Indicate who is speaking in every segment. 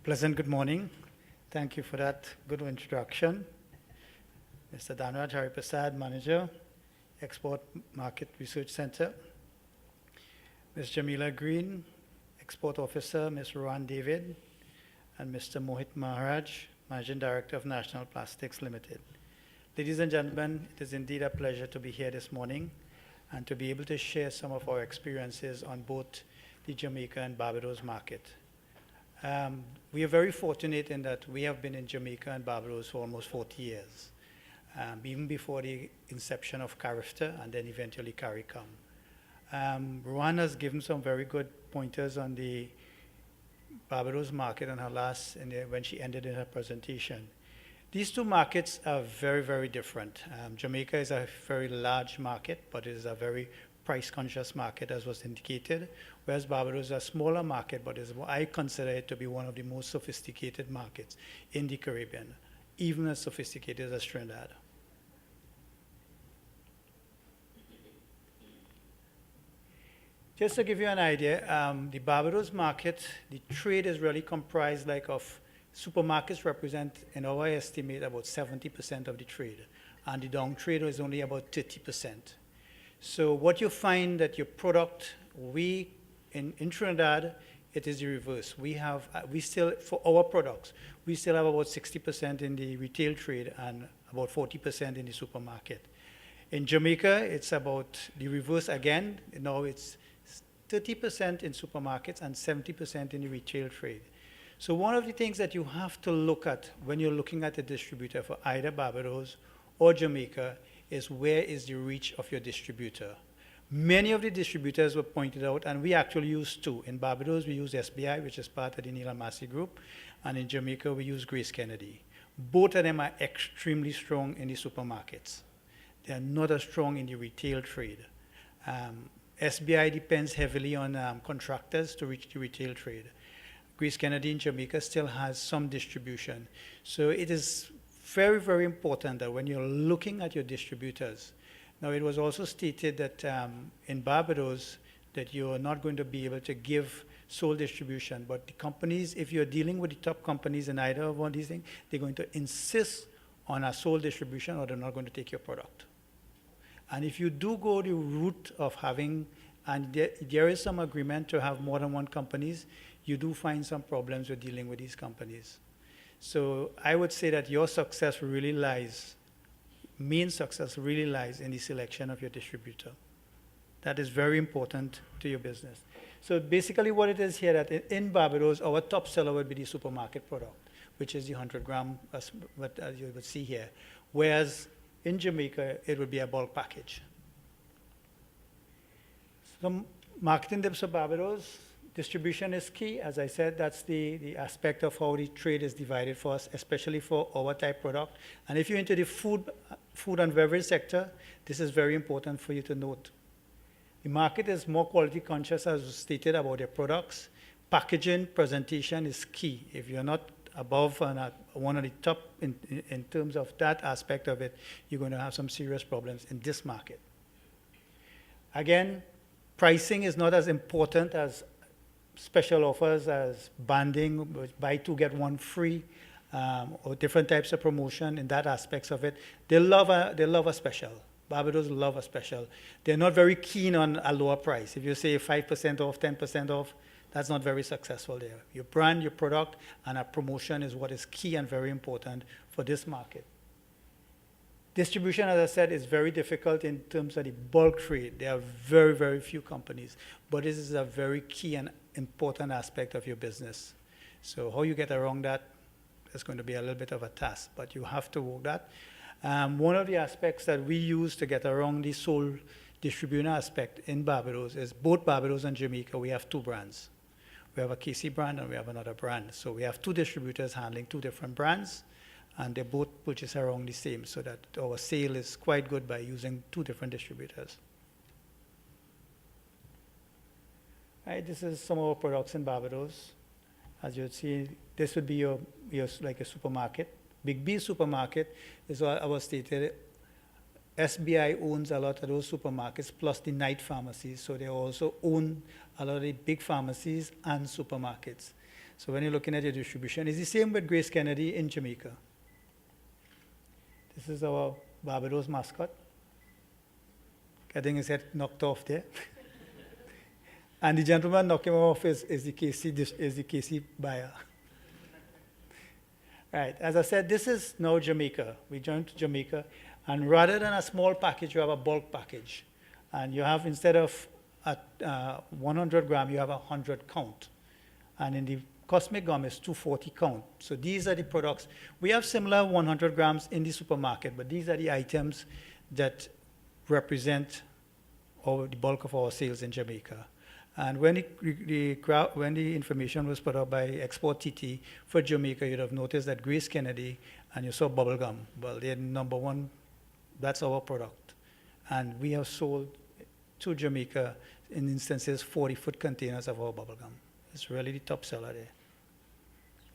Speaker 1: Pleasant good morning. Thank you for that good introduction. Mr. Dhanraj Hariprasad, Manager, Export Market Research Center. Ms. Jamila Green, Export Officer, Ms. Rohan David, and Mr. Mohit Maharaj, Managing Director of National Plastics Limited. Ladies and gentlemen, it is indeed a pleasure to be here this morning and to be able to share some of our experiences on both the Jamaica and Barbados market. We are very fortunate in that we have been in Jamaica and Barbados for almost 40 years, even before the inception of Carifta and then eventually CARICOM. Rohan has given some very good pointers on the Barbados market and when she ended in her presentation. These two markets are very, very different. Jamaica is a very large market, but it is a very price-conscious market, as was indicated, whereas Barbados is a smaller market, but I consider it to be one of the most sophisticated markets in the Caribbean, even as sophisticated as Trinidad. Just to give you an idea, the Barbados market, the trade is really comprised of supermarkets represent, in our estimate, about 70% of the trade, and the down trade is only about 30%. So what you find that your product, in Trinidad, it is the reverse. For our products, we still have about 60% in the retail trade and about 40% in the supermarket. In Jamaica, it's about the reverse again. Now it's 30% in supermarkets and 70% in the retail trade. So one of the things that you have to look at when you're looking at a distributor for either Barbados or Jamaica is where is the reach of your distributor. Many of the distributors were pointed out, and we actually use two. In Barbados, we use SBI, which is part of the Neil and Massey Group, and in Jamaica, we use Grace Kennedy. Both of them are extremely strong in the supermarkets. They are not as strong in the retail trade. SBI depends heavily on contractors to reach the retail trade. Grace Kennedy in Jamaica still has some distribution. So it is very, very important that when you're looking at your distributors, now it was also stated that in Barbados that you're not going to be able to give sole distribution, but the companies, if you're dealing with the top companies in either of one of these things, they're going to insist on a sole distribution or they're not going to take your product. And if you do go the route of having, and there is some agreement to have more than one companies, you do find some problems with dealing with these companies. So I would say that your success really lies, main success really lies in the selection of your distributor. That is very important to your business. So basically what it is here, that in Barbados, our top seller would be the supermarket product, which is the 100 gram, as you would see here. Whereas in Jamaica, it would be a bulk package. So marketing tips for Barbados. Distribution is key. As I said, that's the aspect of how the trade is divided for us, especially for our type product. And if you're into the food and beverage sector, this is very important for you to note. The market is more quality conscious, as was stated, about their products. Packaging, presentation is key. If you're not above and one of the top in terms of that aspect of it, you're going to have some serious problems in this market. Again, pricing is not as important as special offers as banding, buy two, get one free, or different types of promotion in that aspects of it. They love a special. Barbados love a special. They're not very keen on a lower price. If you say 5% off, 10% off, that's not very successful there. Your brand, your product, and a promotion is what is key and very important for this market. Distribution, as I said, is very difficult in terms of the bulk trade. There are very, very few companies, but this is a very key and important aspect of your business. So how you get around that is going to be a little bit of a task, but you have to work that. One of the aspects that we use to get around the sole distributor aspect in Barbados is both Barbados and Jamaica, we have two brands. We have a KC brand and we have another brand. So we have two distributors handling two different brands, and they both purchase around the same, so that our sale is quite good by using two different distributors. Right, this is some of our products in Barbados. As you would see, this would be your like a supermarket. Big B supermarket is what I was stated. SBI owns a lot of those supermarkets, plus the night pharmacies. So they also own a lot of the big pharmacies and supermarkets. So when you're looking at your distribution, it's the same with Grace Kennedy in Jamaica. This is our Barbados mascot. Getting his head knocked off there. And the gentleman knocking him off is the KC buyer. Right, as I said, this is now Jamaica. We joined Jamaica, and rather than a small package, you have a bulk package. And you have, instead of 100 gram, you have 100 count. And in the Cosmic Gum, it's 240 count. So these are the products. We have similar 100 grams in the supermarket, but these are the items that represent the bulk of our sales in Jamaica. And when the information was put up by Export TT for Jamaica, you'd have noticed that Grace Kennedy, and you saw bubblegum. Well, they're number one. That's our product. And we have sold to Jamaica, in instances, 40-foot containers of our bubblegum. It's really the top seller there.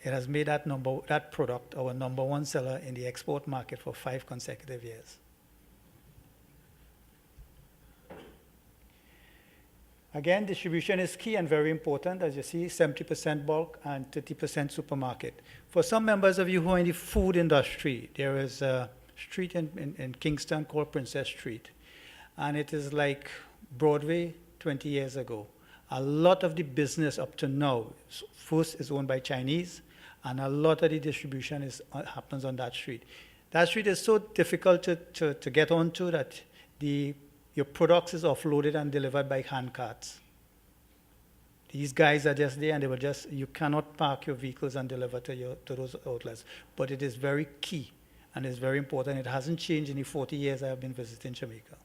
Speaker 1: It has made that product our number one seller in the export market for 5 consecutive years. Again, distribution is key and very important. As you see, 70% bulk and 30% supermarket. For some members of you who are in the food industry, there is a street in Kingston called Princess Street. And it is like Broadway 20 years ago. A lot of the business up to now, first is owned by Chinese, and a lot of the distribution happens on that street. That street is so difficult to get onto that your products is offloaded and delivered by hand carts. These guys are just there, and you cannot park your vehicles and deliver to those outlets. But it is very key, and it's very important. It hasn't changed in the 40 years I have been visiting Jamaica.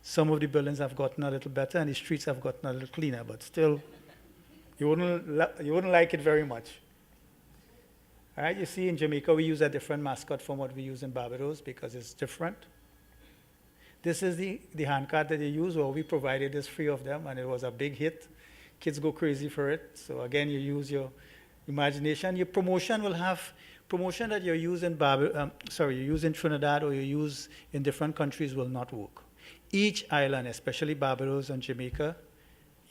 Speaker 1: Some of the buildings have gotten a little better, and the streets have gotten a little cleaner, but still, you wouldn't like it very much. All right, you see in Jamaica, we use a different mascot from what we use in Barbados because it's different. This is the handcart that they use, where we provided this free of them, and it was a big hit. Kids go crazy for it. So again, you use your imagination. Your promotion will have promotion that you use in you use in Trinidad or you use in different countries will not work. Each island, especially Barbados and Jamaica,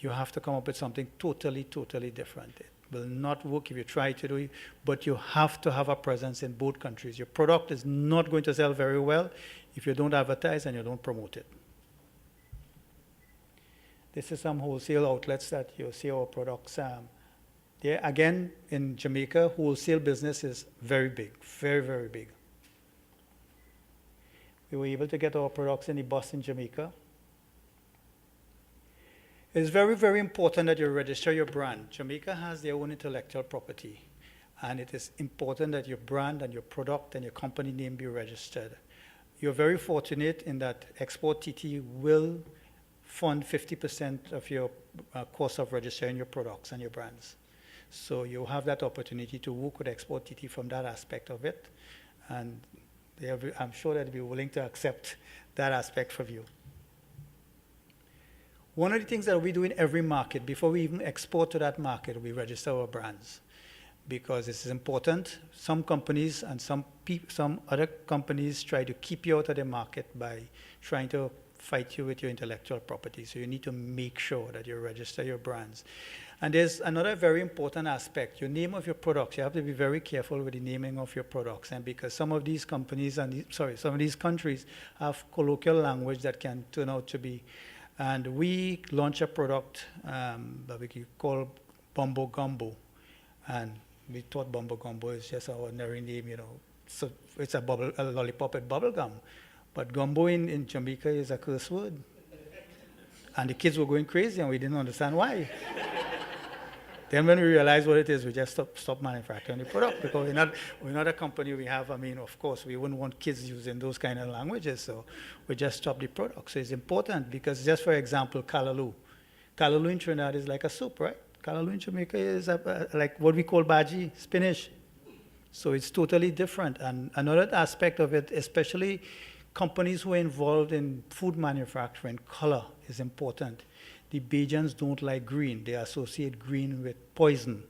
Speaker 1: you have to come up with something totally, totally different. It will not work if you try to do it, but you have to have a presence in both countries. Your product is not going to sell very well if you don't advertise and you don't promote it. This is some wholesale outlets that you see our products. There, again, in Jamaica, wholesale business is very big, very, very big. We were able to get our products in the bus in Jamaica. It's very, very important that you register your brand. Jamaica has their own intellectual property, and it is important that your brand and your product and your company name be registered. You're very fortunate in that Export TT will fund 50% of your cost of registering your products and your brands. So you have that opportunity to work with Export TT from that aspect of it, and I'm sure that they'll be willing to accept that aspect from you. One of the things that we do in every market, before we even export to that market, we register our brands, because this is important. Some companies and some other companies try to keep you out of the market by trying to fight you with your intellectual property. So you need to make sure that you register your brands. And there's another very important aspect, your name of your products. You have to be very careful with the naming of your products, and because some of these companies some of these countries have colloquial language that can turn out to be. And we launch a product that we call Bumbo Gumbo, and we thought Bumbo Gumbo is just an ordinary name, So it's a lollipop with bubble gum, but gumbo in Jamaica is a curse word, and the kids were going crazy, and we didn't understand why. Then when we realized what it is, we just stopped manufacturing the product, because we're not a company. Of course, we wouldn't want kids using those kind of languages, so we just stopped the product. So it's important because, just for example, callaloo. Callaloo in Trinidad is like a soup, right? Callaloo in Jamaica is like what we call bhaji, spinach. So it's totally different. And another aspect of it, especially companies who are involved in food manufacturing, color is important. The Bajans don't like green. They associate green with poison.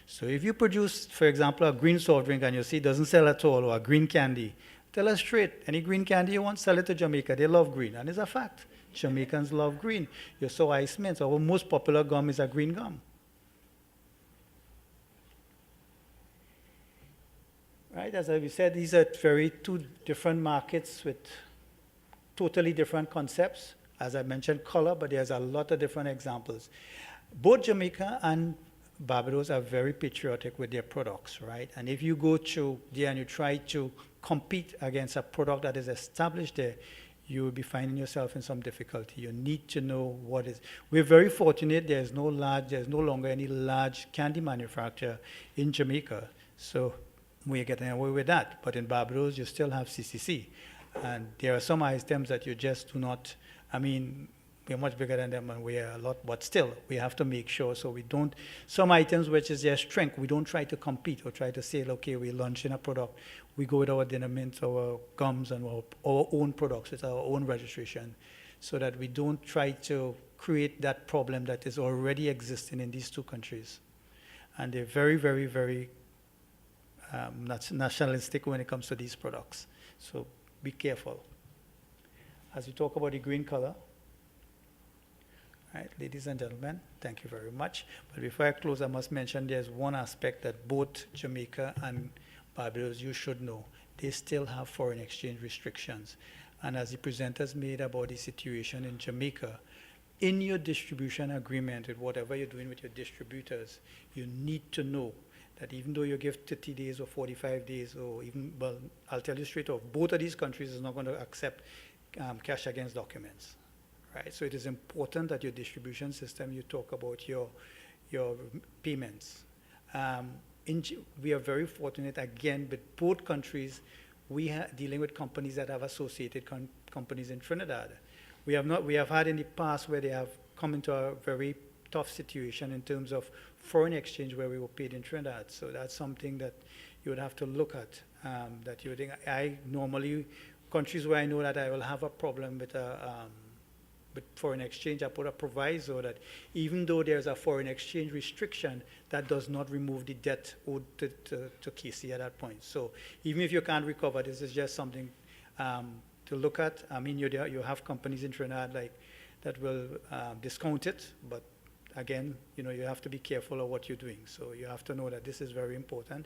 Speaker 1: So if you produce, for example, a green soft drink and you see it doesn't sell at all, or a green candy, Tell us straight. Any green candy you want, sell it to Jamaica. They love green, and it's a fact. Jamaicans love green. You saw Ice Mints. Our most popular gum is a green gum. Right, as we said, these are two different markets with totally different concepts. As I mentioned, color, but there's a lot of different examples. Both Jamaica and Barbados are very patriotic with their products, right? And if you go to there and you try to compete against a product that is established there, you will be finding yourself in some difficulty. You need to know what is. We're very fortunate. There's no longer any large candy manufacturer in Jamaica, so we're getting away with that. But in Barbados, you still have CCC, and there are some items that you just do not. I mean, we're much bigger than them, and we are a lot, but still, we have to make sure so we don't. Some items which is their strength, we don't try to compete or try to say, okay, we're launching a product. We go with our dinner mints, our gums, and our own products with our own registration, so that we don't try to create that problem that is already existing in these two countries. And they're very, very, very nationalistic when it comes to these products. So be careful. As we talk about the green color, right, ladies and gentlemen, thank you very much. But before I close, I must mention there's one aspect that both Jamaica and Barbados, you should know. They still have foreign exchange restrictions. And as the presenters made about the situation in Jamaica, in your distribution agreement with whatever you're doing with your distributors, you need to know that even though you give 30 days or 45 days or even, well, I'll tell you straight off, both of these countries is not going to accept cash against documents, right? So it is important that your distribution system, you talk about your payments. We are very fortunate, again, with both countries, we are dealing with companies that have associated companies in Trinidad. We have had in the past where they have come into a very tough situation in terms of foreign exchange where we were paid in Trinidad. So that's something that you would have to look at. That you would think, I normally, countries where I know that I will have a problem with foreign exchange, I put a proviso that even though there's a foreign exchange restriction, that does not remove the debt owed to KC at that point. So even if you can't recover, this is just something to look at. I mean, you have companies in Trinidad that will discount it, but again, you have to be careful of what you're doing. So you have to know that this is very important.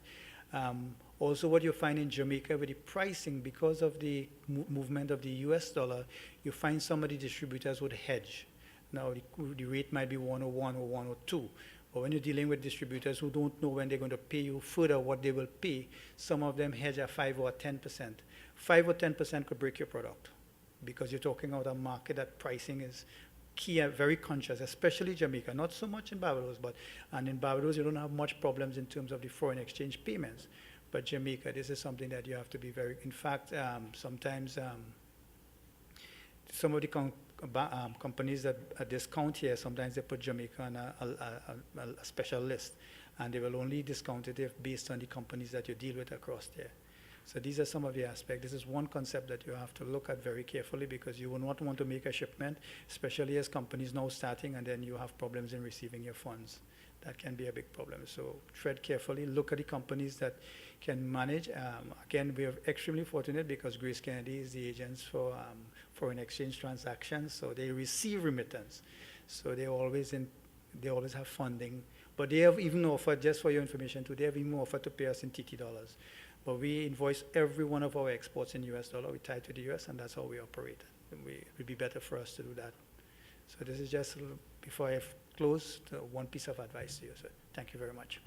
Speaker 1: Also, what you find in Jamaica with the pricing, because of the movement of the US dollar, you find some of the distributors would hedge. Now, the rate might be 101 or 102. But when you're dealing with distributors who don't know when they're going to pay you further what they will pay, some of them hedge at 5 or 10%. 5 or 10% could break your product, because you're talking about a market that pricing is key, very conscious, especially Jamaica. Not so much in Barbados, and in Barbados you don't have much problems in terms of the foreign exchange payments. But Jamaica, this is something that you have to be very. In fact, sometimes some of the companies that discount here, sometimes they put Jamaica on a special list, and they will only discount it based on the companies that you deal with across there. So these are some of the aspects. This is one concept that you have to look at very carefully, because you will not want to make a shipment, especially as companies now starting, and then you have problems in receiving your funds. That can be a big problem. So tread carefully, look at the companies that can manage. Again, we are extremely fortunate because Grace Kennedy is the agents for foreign exchange transactions, so they receive remittance. So they always have funding. But they have even offered, just for your information too, they have even offered to pay us in TT dollars. But we invoice every one of our exports in US dollar. We tie to the US, and that's how we operate. It would be better for us to do that. So this is just, before I close, one piece of advice to you, sir. Thank you very much.